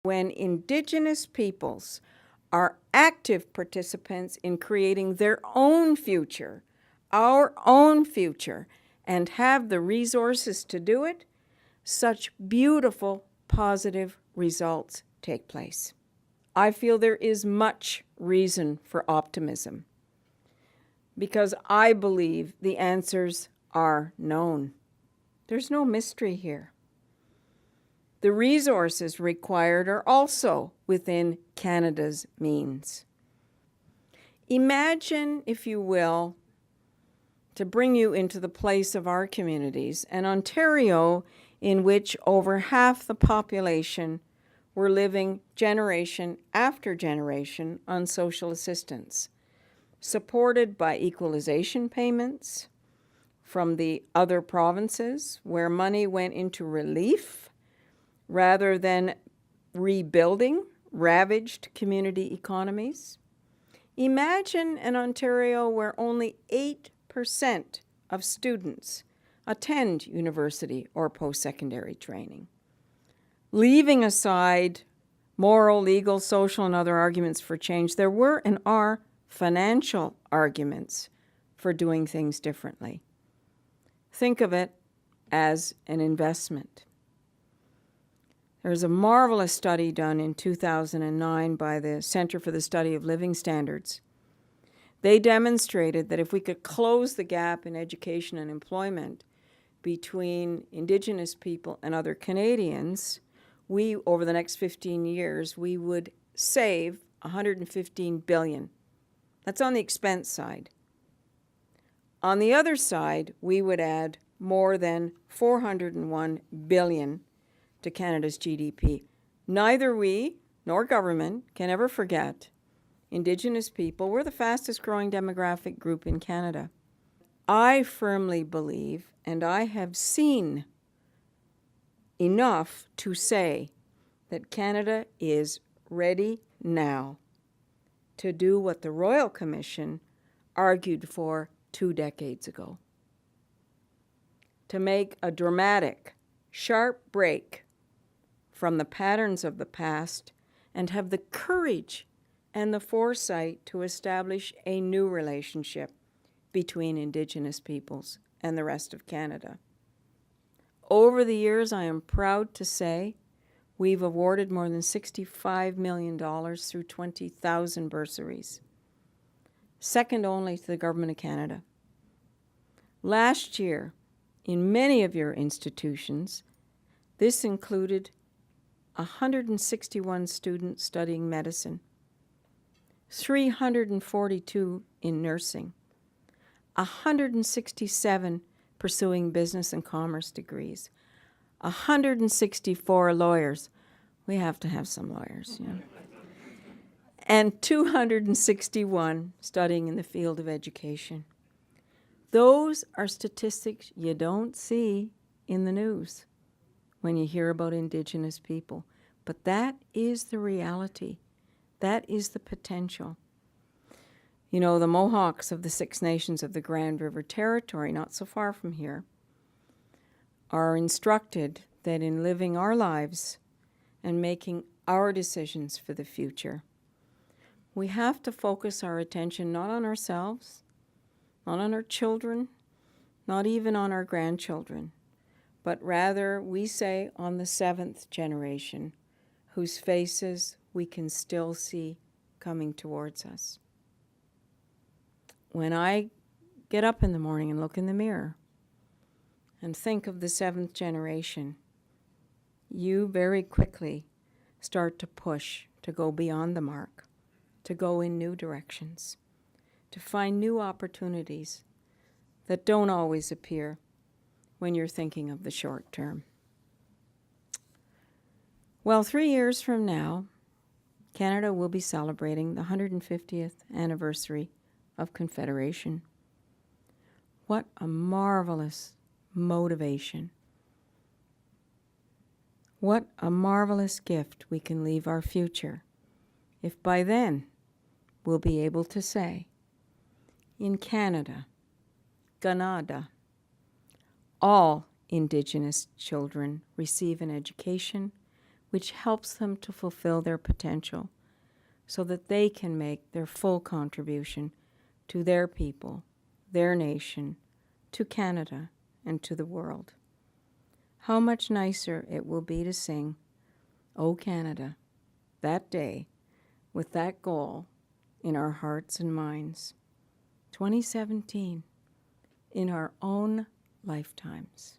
When Indigenous peoples are active participants in creating their own future, our own future, and have the resources to do it, such beautiful, positive results take place. I feel there is much reason for optimism because I believe the answers are known. There's no mystery here. The resources required are also within Canada's means. Imagine, if you will, to bring you into the place of our communities, an Ontario in which over half the population were living generation after generation on social assistance, supported by equalization payments from the other provinces where money went into relief rather than rebuilding ravaged community economies. Imagine an Ontario where only 8% of students attend university or post-secondary training. Leaving aside moral, legal, social, and other arguments for change, there were and are financial arguments for doing things differently. Think of it as an investment. There's a marvelous study done in 2009 by the Center for the Study of Living Standards. They demonstrated that if we could close the gap in education and employment between Indigenous people and other Canadians, over the next 15 years, we would save $115 billion. That's on the expense side. On the other side, we would add more than $401 billion to Canada's GDP. Neither we nor government can ever forget Indigenous people were the fastest growing demographic group in Canada. I firmly believe, and I have seen enough to say that Canada is ready now to do what the Royal Commission argued for 2 decades ago. To make a dramatic, sharp break from the patterns of the past and have the courage and the foresight to establish a new relationship between Indigenous peoples and the rest of Canada. Over the years, I am proud to say we've awarded more than $65 million through 20,000 bursaries, second only to the Government of Canada. Last year, in many of your institutions, this included 161 students studying medicine, 342 in nursing, 167 pursuing business and commerce degrees, 164 lawyers. We have to have some lawyers, you know. And 261 studying in the field of education. Those are statistics you don't see in the news when you hear about Indigenous people. But that is the reality. That is the potential. You know, the Mohawks of the Six Nations of the Grand River Territory, not so far from here, are instructed that in living our lives and making our decisions for the future, we have to focus our attention not on ourselves, not on our children, not even on our grandchildren, but rather, we say, on the 7th generation, whose faces we can still see coming towards us. When I get up in the morning and look in the mirror and think of the 7th generation, you very quickly start to push to go beyond the mark, to go in new directions, to find new opportunities that don't always appear when you're thinking of the short term. Well, 3 years from now, Canada will be celebrating the 150th anniversary of Confederation. What a marvelous motivation. What a marvelous gift we can leave our future if by then we'll be able to say, in Canada, Canada, all Indigenous children receive an education which helps them to fulfill their potential so that they can make their full contribution to their people, their nation, to Canada, and to the world. How much nicer it will be to sing, "O Canada," that day, with that goal in our hearts and minds. 2017, in our own lifetimes.